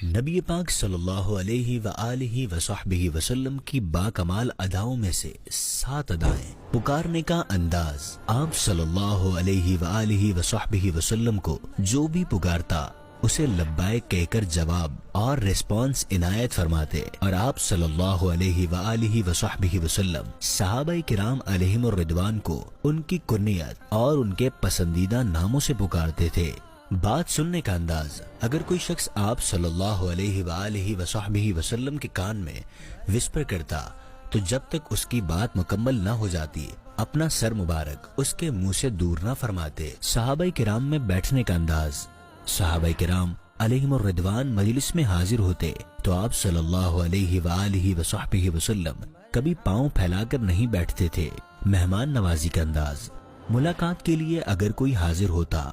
نبی پاک صلی اللہ علیہ وآلہ وصحبہ وسلم کی باکمال اداؤں میں سے 7 ادائیں۔ پکارنے کا انداز، آپ صلی اللہ علیہ وآلہ وصحبہ وسلم کو جو بھی پکارتا اسے لبیک کہہ کر جواب اور ریسپانس عنایت فرماتے، اور آپ صلی اللہ علیہ وآلہ وصحبہ وسلم صحابہ کرام علیہم الرضوان کو ان کی کنیت اور ان کے پسندیدہ ناموں سے پکارتے تھے۔ بات سننے کا انداز، اگر کوئی شخص آپ صلی اللہ علیہ وآلہ وصحبہ وسلم کے کان میں وسپر کرتا تو جب تک اس کی بات مکمل نہ ہو جاتی اپنا سر مبارک اس کے منہ سے دور نہ فرماتے۔ صحابہ کرام میں بیٹھنے کا انداز، صحابہ کرام علیہم الرضوان مجلس میں حاضر ہوتے تو آپ صلی اللہ علیہ وآلہ وصحبہ وسلم کبھی پاؤں پھیلا کر نہیں بیٹھتے تھے۔ مہمان نوازی کا انداز، ملاقات کے لیے اگر کوئی حاضر ہوتا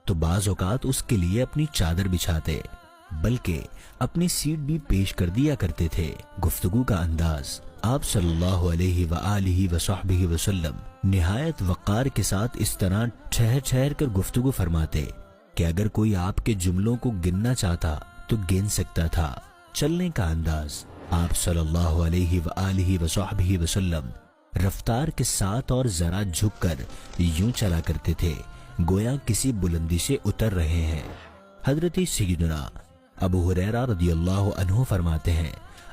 تو بعض اوقات اس کے لیے اپنی چادر بچھاتے بلکہ اپنی سیٹ بھی پیش کر دیا کرتے تھے۔ گفتگو کا انداز، آپ صلی اللہ علیہ وآلہ وصحبہ وسلم نہایت وقار کے ساتھ اس طرح ٹھہر ٹھہر کر گفتگو فرماتے کہ اگر کوئی آپ کے جملوں کو گننا چاہتا تو گن سکتا تھا۔ چلنے کا انداز، آپ صلی اللہ علیہ وآلہ وصحبہ وسلم رفتار کے ساتھ اور ذرا جھک کر یوں چلا کرتے تھے گویا کسی بلندی سے اتر رہے ہیں۔ حضرت سیدنا ابو ہریرہ رضی اللہ عنہ فرماتے ہیں،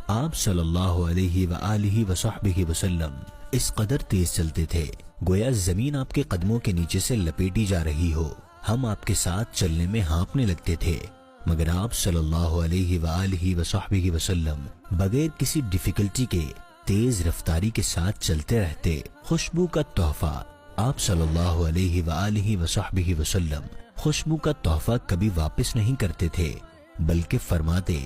آپ صلی اللہ علیہ وآلہ وصحبہ وسلم اس قدر تیز چلتے تھے گویا زمین آپ کے قدموں کے نیچے سے لپیٹی جا رہی ہو۔ ہم آپ کے ساتھ چلنے میں ہانپنے لگتے تھے مگر آپ صلی اللہ علیہ وآلہ وصحبہ وسلم بغیر کسی ڈیفیکلٹی کے تیز رفتاری کے ساتھ چلتے رہتے۔ خوشبو کا تحفہ، آپ صلی اللہ علیہ وآلہ وصحبہ وسلم خوشبو کا تحفہ کبھی واپس نہیں کرتے تھے بلکہ فرماتے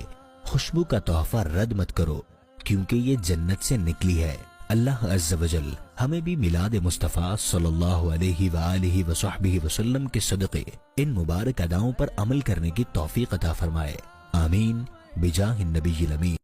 خوشبو کا تحفہ رد مت کرو کیونکہ یہ جنت سے نکلی ہے۔ اللہ عز و جل ہمیں بھی میلاد مصطفیٰ صلی اللہ علیہ وآلہ وصحبہ وسلم کے صدقے ان مبارک اداؤں پر عمل کرنے کی توفیق عطا فرمائے، آمین بجاہ النبی الامین۔